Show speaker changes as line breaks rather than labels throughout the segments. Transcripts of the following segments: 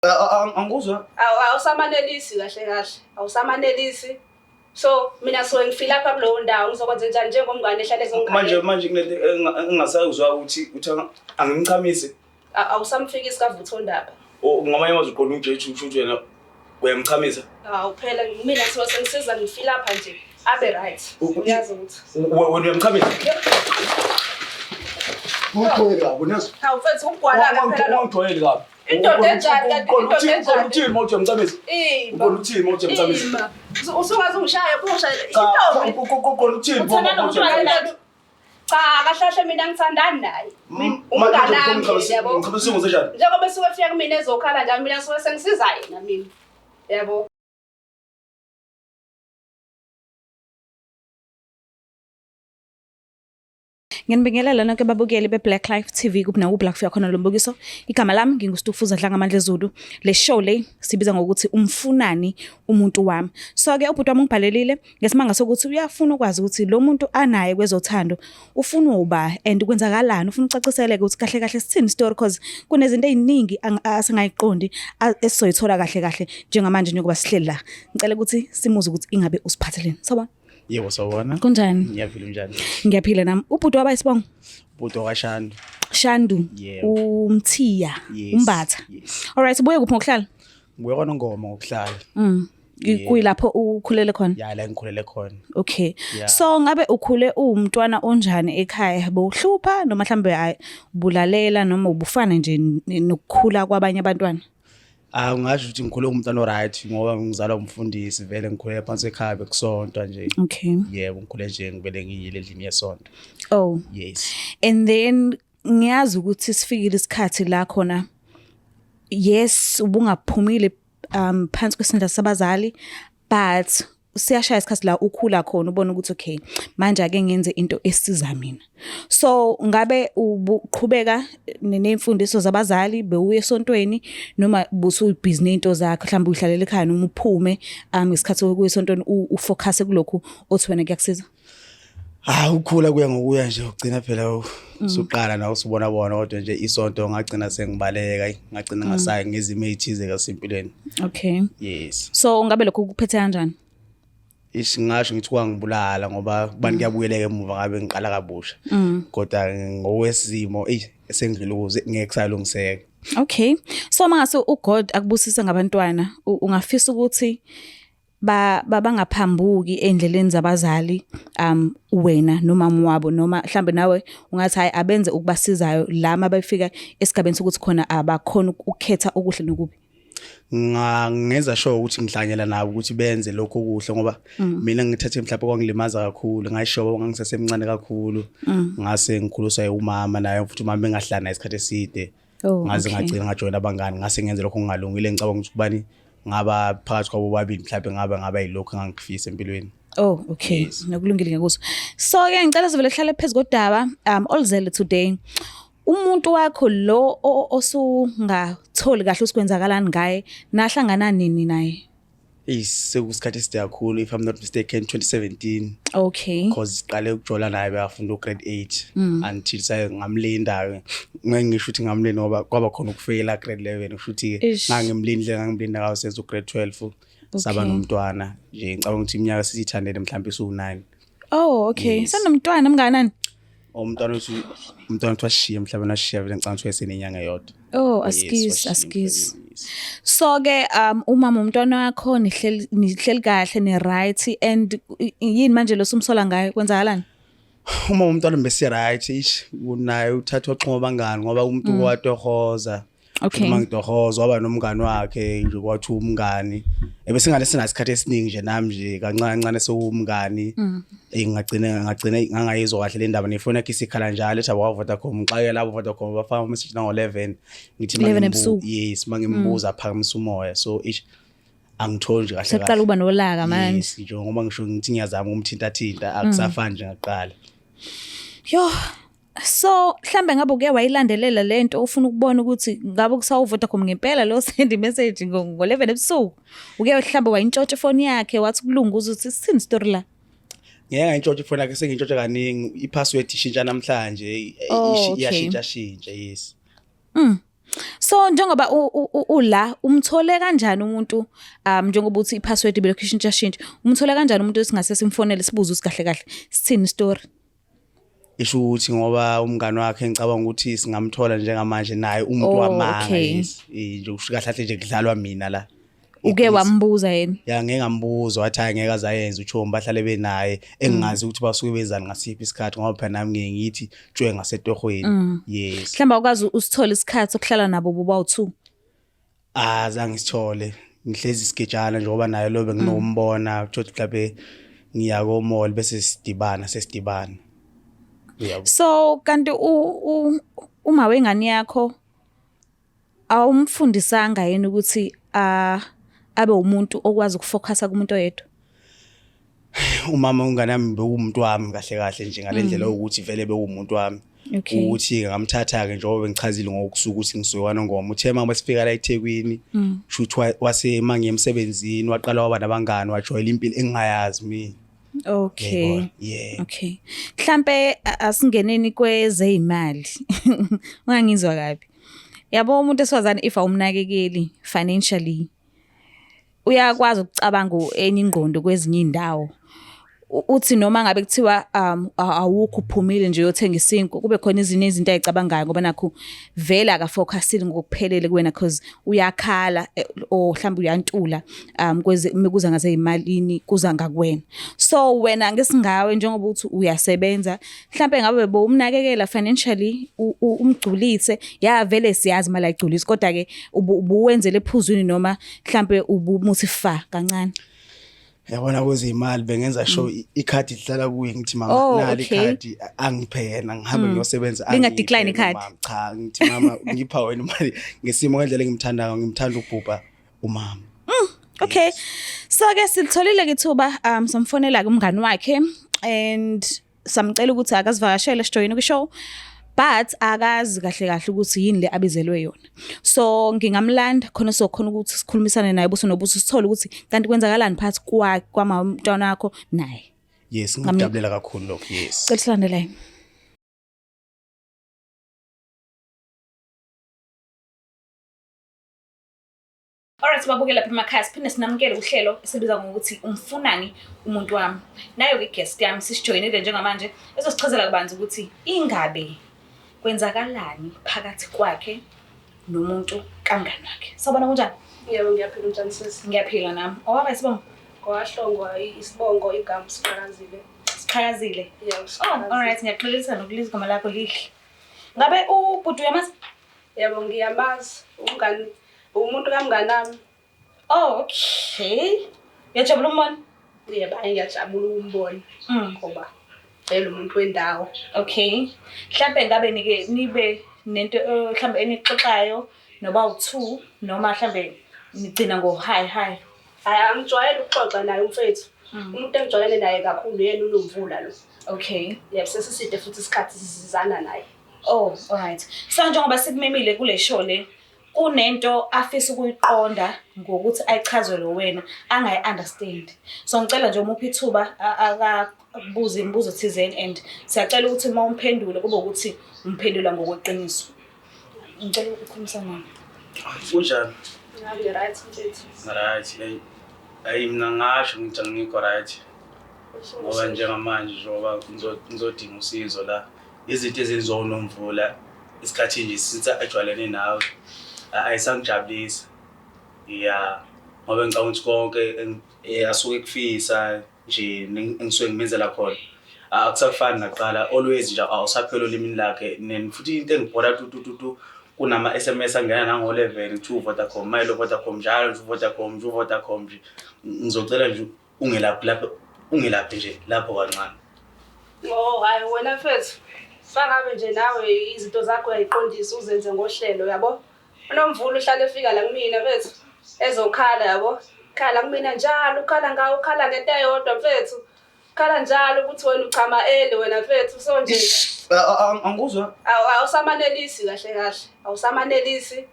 Angikuzwa.
Awusamanelisi kahle. Awusamanelisi. So mina so ngifila lapha kulowo ndawo ngizokwenza njani njengomngane ehlale ezongane.
Manje kunento engingasayizwa ukuthi angimchamise.
Awusamfikisi kavutho ndaba.
Ngamanye amazwi uqonda unjethi usho wena uyamchamisa.
Phela mina so sengisiza ngifila lapha nje abe right. Uyazi ukuthi.
Wena uyamchamisa. Ngithoyela kabi.
Awufethu ukugwala phela.
Ngithoyela kabi.
Indoda enjani kanti indoda enjani?
Uthini mawuthi uyamchamisa? Uthini mawuthi uyamchamisa?
Usungaze ungishaya phosha
Uthini mawuthi uyamchamisa?
Cha, kahlahle mina ngithandana naye. Umngane nami yabo.
Ngichamisa njani?
Njengoba suke efika kumina ezokhala njalo mina suke sengisiza yena mina. Yabo.
Nginibingelela lonke ababukeli beBlack Life TV kuphi nakuphi la kufika khona lo mbukiso. Igama lami nginguStufuza Dlangamandla Zulu. Le show le sibiza ngokuthi umfunani umuntu wami. So ke ubhuti wami ngibhalelile ngesimanga sokuthi uyafuna ukwazi ukuthi lo muntu anaye kwezothando ufuna uba and kwenzakalani, ufuna ucacisele ukuthi kahle kahle sithini story because kunezinto eziningi asingayiqondi esizoyithola kahle njengamanje njengoba sihleli la. Ngicela ukuthi simuze ukuthi ingabe usiphatheleni. Sawubona.
Yebo sawubona.
Kunjani?
Ngiyaphila njani?
Ngiyaphila nami. Ubhuti waba isibongo?
Ubhuti kaShandu.
Shandu. Umthiya, umbatha. Alright, ubuye kuphi ngokuhlala?
Ngibuye khona ngoma ngokuhlala.
Kuyilapho ukhulele khona?
Ya, la ngikhulele khona.
Okay. So ngabe ukhule uwumntwana onjani ekhaya? Bowuhlupha noma mhlambe ubulalela noma ubufana nje nokukhula kwabanye abantwana?
Ungasho ukuthi ngikhule umntwana oright ngoba ngizalwa umfundisi vele ngikhule phansi ekhaya bekusonto nje.
Okay.
Yebo ngikhule nje ngibele ngiyile endlini yesonto.
Oh.
Yes.
And then ngiyazi ukuthi sifikile isikhathi la khona. Yes, ubungaphumile phansi kwesandla sabazali but siyashaya isikhathi la ukhula khona ubona ukuthi okay manje ake ngenze into esiza mina. So ngabe ubuqhubeka nemfundiso zabazali bewuye esontweni noma busu business into zakhe mhlawumbe uhlalela ekhaya noma uphume ngesikhathi ukuya esontweni ufocus kulokhu othi wena kuyakusiza?
Ukhula kuya ngokuya nje ugcina phela usuqala nawe usubona kodwa nje isonto ngagcina sengibaleka ngagcina ngasayi ngezimo ezithize kasempilweni.
Okay.
Yes.
So ngabe lokho kuphethe kanjani?
Ngasho ngithi kwangibulala ngoba kubani kuyabuyeleka emuva ngabe ngiqala kabusha. Kodwa ngokwesimo esengidlule ukuze ngeke kusalungiseka.
Okay. So mangase uGod akubusisa ngabantwana ungafisa ukuthi bangaphambuki endleleni zabazali wena noma mwabo noma mhlambe nawe ungathi hayi abenze ukubasizayo lama bayifika esigabeni sokuthi khona abakhona ukukhetha okuhle nokubi.
Ngenza sure ukuthi ngihlanyela nabo ukuthi benze lokho okuhle ngoba mina ngithathe mhlawumbe kwangilimaza kakhulu ngayishoba ngangisesemncane kakhulu ngase ngikhuliswa umama naye futhi umama engahlala isikhathi eside ngaze ngagcina ngajoyina abangani ngase ngenze lokho ngingalungile ngicabanga ukuthi kubani ngaba phakathi kwabo babili mhlawumbe ngaba yilokho engangifisa empilweni.
Oh okay. Nokulungile ngekuzo. So ke ngicela sivele hlale phezulu kodaba olzele today. Umuntu wakho lo osungatholi kahle usikwenzakalani ngaye nahlangana nini naye?
Sekusikhathi eside kakhulu if I'm not mistaken 2017.
Okay.
Because siqale ukujola naye bafunda grade 8 until saye ngamlinda ngisho ukuthi ngamlinda ngoba kwaba khona ukufeyila grade 11 usho ukuthi ngangimlinda kawo senza grade 12 saba nomntwana nje ngicabanga ukuthi iminyaka sisithandele mhlawumbe isu9.
Oh okay. Sanomntwana mnganani?
Umntwana washiya mhlawumbe nashiya vele ngicabanga ukuthi esenenyanga yodwa.
Oh askis. So ke umama umntwana wakho nihleli kahle ne right and yini manje lo sumsola ngayo kwenzakalani?
Uma umntwana mbese right unaye uthatha oxhoba bangani ngoba umuntu watohoza.
Okay.
Mangitohoza waba nomngani wakhe nje kwathi umngani ebese ngale sinasikhathi esiningi nje nami nje kancane sewumngani ngagcina ngangayizwa kahle le ndaba nefoni yakhe isikhala njalo ethi abavodacom ngixake labo vodacom bafaka message nango 11 ngithi yes mangimbuza phakamisa umoya so angitholi nje kahle
seqala uba nolaka manje
nje ngoba ngisho ngithi ngiyazama umthintathinta akusafani nje ngaqala.
Yo so mhlambe ngabe uke wayilandelela lento ufuna ukubona ukuthi ngabe kusawuvodacom ngempela lo send message ngo11 ebusuku uke mhlambe wayintshontsha ifoni yakhe wathi kulunguza ukuthi sithini story la?
Ngeke ngintshontsha ifoni yakhe sengintshontsha kaningi ipassword ishintsha namhlanje iyashintsha yes.
So njengoba ula umthole kanjani umuntu njengoba uthi ipassword ibelocation shintsha umthole kanjani umuntu esingase simfonele sibuze ukuthi kahle kahle sithini story
isho ukuthi ngoba umngani wakhe ngicabanga ukuthi singamthola njengamanje naye umuntu wamanga nje ushika kahle nje kudlalwa mina la
uke wambuza yena
ya ngeke ngambuza wathi angeke azayenza uThomba ahlale benaye engazi ukuthi basuke bezani ngasiphi isikhathi ngoba phela nami ngeke ngithi tshwe ngasetohweni yes
mhlamba ukwazi usithola isikhathi sokuhlala nabo boba u2
azange sithole ngihlezi isigejana njengoba naye lobe nginombona ukuthi mhlawumbe ngiya ko mall bese sesidibana
so kanti uma wengane yakho awumfundisanga yena ukuthi abe umuntu okwazi ukufocusa kumuntu oyedwa
umama ungane nami bewumuntu wami kahle kahle nje ngalendlela ukuthi vele bewumuntu wami ukuthi ngamthatha ke njengoba ngichazile ngokusuka ukuthi ngisuka ngoma uthe mama sifika la eThekwini shuthi wasemanga emsebenzini waqala waba nabangani wajoyela impilo engingayazi mina
okay yeah okay mhlambe asingeneni kwezeyimali ungangizwa kabi yabo umuntu eswazana if awumnakekeli financially uyakwazi ukucabanga enye ingqondo kwezinye indawo uthi noma ngabe kuthiwa awukho uphumile nje uyothenga isinko kube khona izinto ayicabangayo ngoba nakho vela akafocusile ngokuphelele kuwena because uyakhala o mhlawumbe uyantula mekuza ngaze imalini kuza ngakwena so wena ngesingawe njengoba uthi uyasebenza mhlawumbe ngabe bomnakekela financially umgculise ya vele siyazi imali ayigculisi kodwa ke ubuwenzele ephuzwini noma mhlawumbe ubumuthi fa kancane
yabona kwezimali bengenza show ikhadi lihlala kuye ngithi mama nali ikhadi angiphe yena ngihambe ngiyosebenza
linga decline ikhadi
cha ngithi mama ngipha wena imali ngesimo ngendlela ngimthanda ukubhubha umama
okay so ke silitholile kithuba samfonela kumngani wakhe and samcela ukuthi akasivakashele sijoyine ku show but akazi kahle ukuthi yini le abizelwe yona so ngingamlanda khona sokhona ukuthi sikhulumisane naye buso nobuso sithole ukuthi kanti kwenzakalani phakathi kwamamntwana akho naye
yes ngikudabulela kakhulu lokho yes
cela silandele Alright babukela lapha emakhaya siphinde sinamukele uhlelo esibiza ngokuthi umfunani umuntu wami nayo ke guest yami sisijoyinile njengamanje ezosichazela kubanzi ukuthi ingabe kwenzakalani phakathi kwakhe nomuntu kamngani wakhe sabona kunjani
yebo ngiyaphila unjani sisi
ngiyaphila nami owaba isibongo
kwahlongwa isibongo igama
siqhakazile
yebo
alright ngiyaxolisa nokulizwa igama lakho lihle ngabe ubhuti uyamazi
yebo ngiyamazi umngani umuntu kamngani nami
okay yajabula umbona
yebo ngiyajabula umbona ngoba vele umuntu wendawo
okay mhlambe ngabe nibe nento mhlambe enixoxayo noba u2 noma mhlambe nigcina ngo hi
angijwayele ukuxoxa naye umfethu umuntu engijwayele naye kakhulu yena unomvula lo
okay
yebo sesiside futhi isikhathi sizizana naye
alright so njengoba sikumemile kule show le kunento afisa ukuyiqonda ngokuthi ayichazele wena angayi-understand so ngicela nje umuphi ithuba akabuza imibuzo thizeni and siyacela ukuthi uma umphendule kube ukuthi umphendula ngokweqiniso ngicela ukukhulumisa naye
kunjani
right mfethu
right ayi mina ngasho ngithi ngikho right ngoba njengamanje njengoba ngizodinga usizo la izinto ezenziwa unomvula isikhathi nje since ajwayelene nawe ayisangijabulisa yeah ngoba ngicabanga ukuthi konke asuke kufisa nje engisuke ngimenzela khona akusafani naqala always nje awusaphela olimini lakhe futhi into engibhora tututu kunama SMS angena nango level 2 Vodacom mayelo Vodacom njalo Vodacom nje ngizocela nje ungelaphi nje lapho kancane
hayi wena mfethu sangabe nje nawe izinto zakho uyayiqondisa uzenze ngohlelo yabo unomvula uhlale efika la kumina mfethu ezokhala yabo khala kumina njalo ukhala ngawo ukhala ngento eyodwa mfethu khala njalo ukuthi wena uchama wena mfethu so nje
anguzwa
awusamanelisi kahle awusamanelisi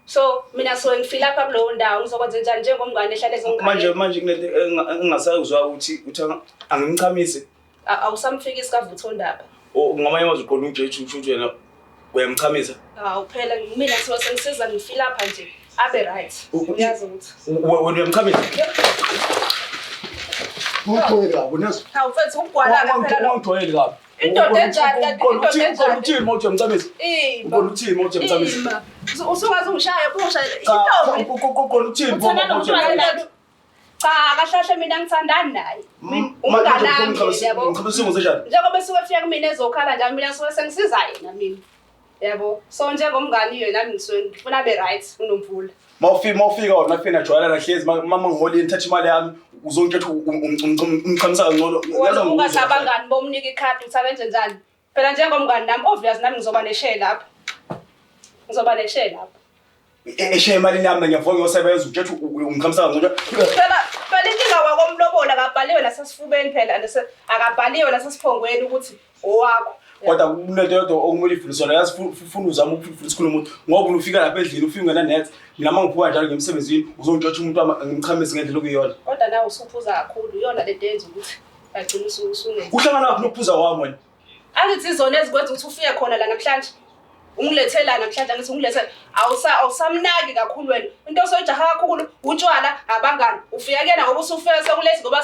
so mina so ngifila lapha kulowo ndawo ngizokwenza njani njengomngane ehlale ezongane
manje kunento engasayizwa ukuthi angimchamise
awusamfikisi kavutho ndaba
ngamanye amazwi uqonda unjethi uthi wena uyamchamisa
hawu phela mina so sengisiza ngifeel lapha nje abe right uyazi ukuthi
wena uyamchamisa Ujoyela kabi nazo
hawu mfethu ugwala phela
ungijoyela kabi
indoda enjani kanti indoda enjani
uthini mawuthi uyamchamisa
ubona
uthini mawuthi uyamchamisa
usungaze ungishaya bushaya intombi
uthini
cha kahlahle mina ngithandana naye umnganami yabo njengoba suka fika kumina ezokhala njalo mina suka sengisiza yena mina yabo so njengomngani yena nami ngifuna abe right unomvula
mawufika wona fina jwayelana hlezi mama ngiholi ngithatha imali yami uzongithetha umchamisa kangcono
yazi ungasabangani bomnika ikhadi uthi abenze njani phela njengomngani nami obvious nami ngizoba neshare lapha
eshe imali yami ngiyavona uyosebenza uthetha umchamisa kangcono
phela inkinga wakomlobola akabhaliwe nasesifubeni phela akabhaliwe nasesiphongweni ukuthi owakho
kodwa kunento yodwa okumele ifundiswe yazi ufuna uzama ukufundisa kulo muntu ngoba ufika lapha endlini ufika ngena net mina mangiphuma njalo ngemsebenzini uzongitshotha umuntu ngimchamisa ngendlela okuyona
kodwa nawe usuphuza kakhulu iyona le denze ukuthi agcina usungenza
uhlangana lapho nokuphuza kwami wena
angithi izona ezikwenza ukuthi ufike khona la namhlanje ungilethela namhlanje ngithi ungilethela awusamnaki kakhulu wena into osojaha kakhulu utshwala abangani ufika kuyena ngoba usufika sekulethi ngoba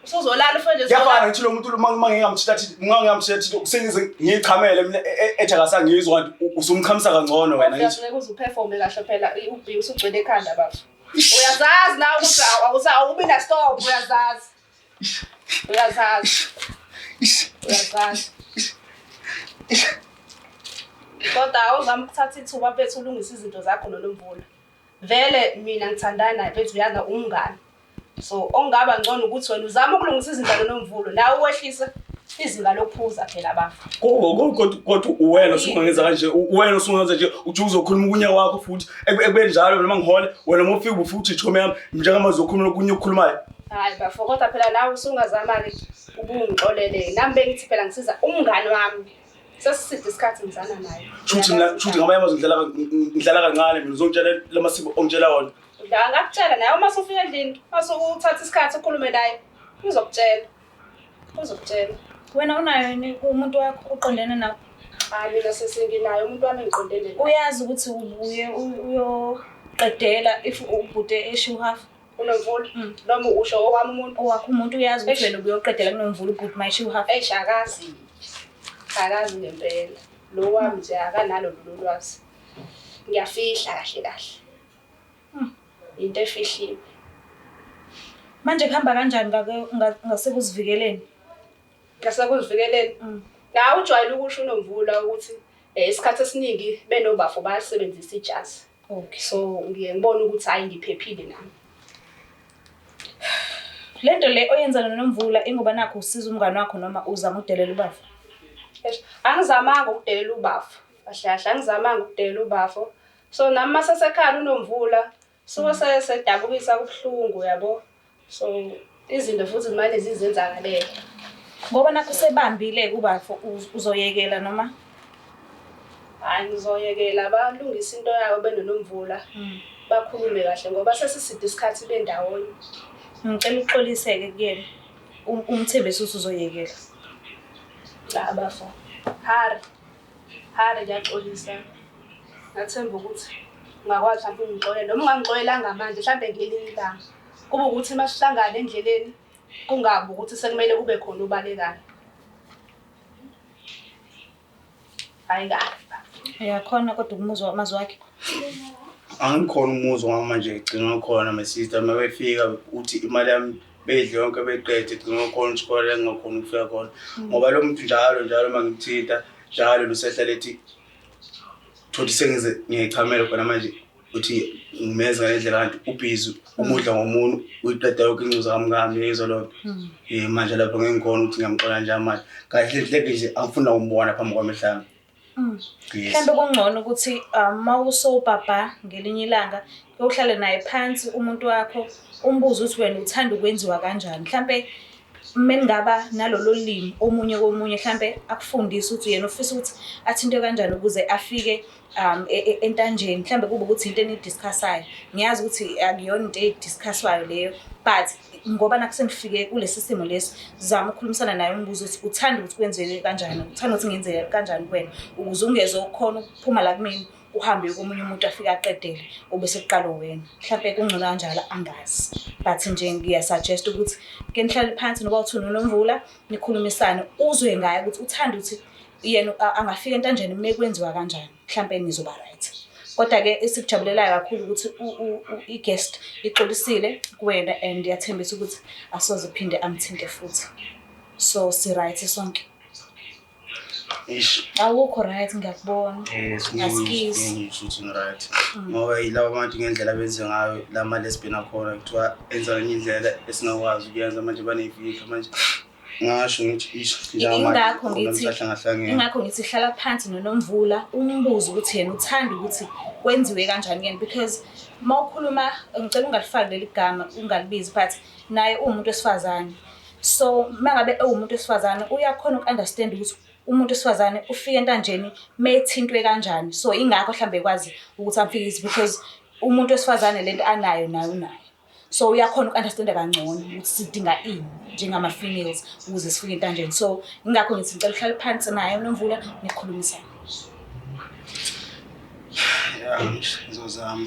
usuzolala ufike nje
yafana ngithi lo muntu mangingamthithi kusengize ngichamele mina ethi akasangizwa kanti usumchamisa kangcono wena ngithi
ngeke uze uperforme kahle phela ubhi usugcwele ekhanda bafo uyazazi nawe ukuthi awubi na stop uyazazi kodwa awuzama ukuthatha ithuba bethu ulungisa izinto zakho nonomvula vele mina ngithandana naye bethu uyaza umngani so ongaba ngcono ukuthi wena uzama ukulungisa izinto nonomvulo nawe wehlisa izinga lokuphuza phela bafa
kodwa wena usungenza kanje nje uthi uzokhuluma ukunya wakho futhi ekube njalo noma ngihole wena mofika ubufuthi ithome yami njengamazwi okhuluma kunye ukukhulumayo
hayi bafo kodwa phela nawe usungazama ke ubungixolele nami bengithi phela ngisiza umngani wami sesiside isikhathi ngizana naye
shuthi ngamanye amazwi ngidlala kancane mina uzongitshela lamasiko ongitshela wona
la ngakutshela naye uma sufika endlini masukuthatha isikhathi ukhulume naye uzokutshela
wena unayo umuntu wakho uqondene nawe
hayi mina sesinginayo umuntu wami ngiqondene
uyazi ukuthi ubuye uyoqedela if ubhude eshuhafu
unomvula noma usho okwami umuntu
owakho umuntu uyazi ukuthi wena ubuyoqedela kunomvula ubhude mayishuhafu
eyishakazi ngempela lo wami nje akanalo lolu lwazi ngiyafihla kahle into efihliwe
manje kuhamba kanjani ngasekuzivikeleni
la ujwayele ukusho unomvula ukuthi isikhathi esiningi benobafo bayasebenzisa ijazi
okay
so ngiye ngibona ukuthi hayi ngiphephile nami
lento le oyenzana nonomvula ingoba nakho usiza umngane wakho noma uzama ukudelela ubafo
angizamanga ukudelela ubafo kahle angizamanga ukudelela ubafo so nami masesekhaya unomvula so sedabukisa kubhlungu yabo so izinto futhi manje zizenzakalele
ngoba nakho sebambile kubafo uzoyekela noma
hayi ngizoyekela balungisa into yabo benonomvula bakhulume kahle ngoba sesiside isikhathi bendawonye
ngicela uxoliseke kuyena umthembisi uzoyekela
la bafo hari ngiyaxolisa ngathemba ukuthi ungakwazi mhlawumbe ungixolele noma ungangixolelanga manje mhlawumbe ngelinye ilanga kuba ukuthi masihlangana endleleni kungabi ukuthi sekumele kube khona ubalekana hayi kahle
yakhona kodwa umuzwa amazwi wakhe
angikhona umuzwa ngama manje ngicina khona my sister mabefika uthi imali yami bedle yonke beqede ngicina khona isikole engakhona ukufika khona ngoba lo muntu njalo mangithinta njalo lusehla lethi thothi sengize ngiyichamela khona manje uthi ngimeza ngendlela kanti ubhizi umudla ngomuntu uyiqeda yonke incuza kamngami yezolonto manje lapho ngengikhona ukuthi ngiyamxola nje manje kahle hle nje angifuna umbona phambi kwamehlanga
mhlambe kungcono ukuthi mawusobaba ngelinye ilanga uyohlala naye phansi umuntu wakho umbuzo ukuthi wena uthanda ukwenziwa kanjani mhlambe Mengaba nalolo limi omunye komunye mhlambe akufundise ukuthi yena ufisa ukuthi athinte kanjani ukuze afike entanjeni mhlambe kube ukuthi into enidiscussayo. Ngiyazi ukuthi akuyona into ediscusswayo leyo, but ngoba nakusenifike kulesi simo lesi zama ukukhulumisana naye umbuzo ukuthi uthanda ukuthi kwenzeke kanjani, uthanda ukuthi ngenzeke kanjani kuwena ukuze ungezokhona ukuphuma la kumina uhambe komunye umuntu afike aqedele obese kuqala wena. Mhlambe kungcono kanjalo angazi, but nje ngiyasuggest ukuthi ke nihlale phansi noba uthuna uNomvula nikhulumisane uzwe ngaye ukuthi uthanda ukuthi yena angafika entanjeni mekwenziwa kanjani, mhlambe nizoba right. Kodwa ke esikujabulelayo kakhulu ukuthi i-guest ixolisile kuwena and yathembisa ukuthi asoze phinde amthinte futhi, so si right sonke. Awukho right ngiyakubona.
Asikisi ngisho right ngoba yilabo abantu ngendlela benze ngayo la ma-lesbian akhona kuthiwa enza ngenye indlela esingakwazi ukuyenza manje baney'fika manje ngasho ngithi
ingakho ngithi hlala phansi noNomvula umbuze ukuthi yena uthanda ukuthi kwenziwe kanjani kuyena, because mawukhuluma ngicela ungalifaki leli gama ungalibizi but naye umuntu wesifazane, so mangabe umuntu wesifazane uyakhona ukunderstand ukuthi umuntu wesifazane ufika entanjeni methintwe kanjani. So ingakho mhlambe ekwazi ukuthi amfikise because umuntu wesifazane lento anayo nayo unayo, so uyakhona ukunderstand kangcono ukuthi sidinga ini njengama females ukuze sifike entanjeni. So ingakho ngithi ngicela uhlale phansi naye uNomvula nikhulumisane.
Ngizozama.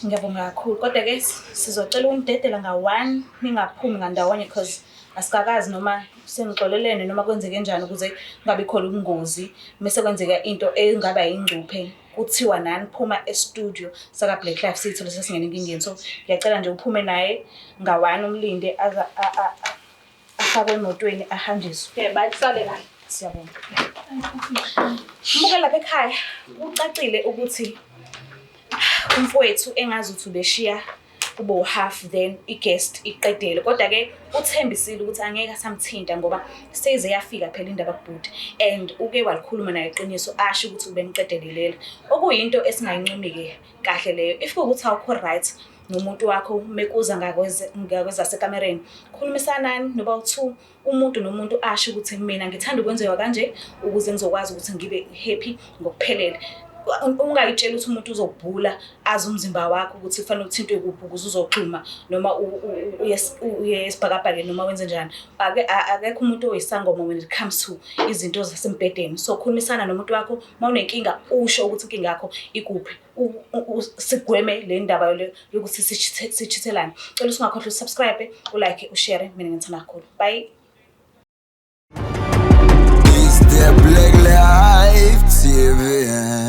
Ngiyabonga kakhulu, kodwa ke sizocela ungidedela nga-1 ningaphumi ngandawonye because asikakazi noma sengixolelene noma kwenzeke kanjani ukuze kungabi khona ubungozi mase kwenzeka into engaba ingcuphe kuthiwa nani phuma e-studio saka Black Life City lesa singena inkingeni. So ngiyacela nje uphume naye nga-1 umlinde afakwe emotweni ahanjiswe.
Bayisale kahle.
Siyabonga. Mbukela lapha ekhaya ucacile ukuthi umfowethu engazi ukuthi ubeshiya kubo half then i-guest iqedele, kodwa ke uthembisile ukuthi angeke asamthinta ngoba seze yafika phela indaba kubhuti and uke walikhuluma naye iqiniso asho ukuthi ubemqedelelela, okuyinto esingayincumi-ke kahle leyo. If ukuthi awukho right nomuntu wakho mekuza ngakwezasekamereni, khulumisanani noba u2 umuntu nomuntu asho ukuthi mina ngithanda ukwenziwa kanje ukuze ngizokwazi ukuthi ngibe happy ngokuphelele. Ungayitshela ukuthi umuntu uzobhula azi umzimba wakho ukuthi kufanele uthintwe kuphi ukuze uzoxhuma noma uye esibhakabhakeni noma wenze njani. Akekho umuntu oyisangoma when it comes to izinto zasembhedeni. So khulumisana nomuntu wakho mawunenkinga usho ukuthi inkinga yakho ikuphi, sigweme le ndaba yokuthi sichithelane. Cela usingakhohlwa usubscribe, ulike, ushare. Mina ngithanda kakhulu. Bye.
Is the Black Life TV.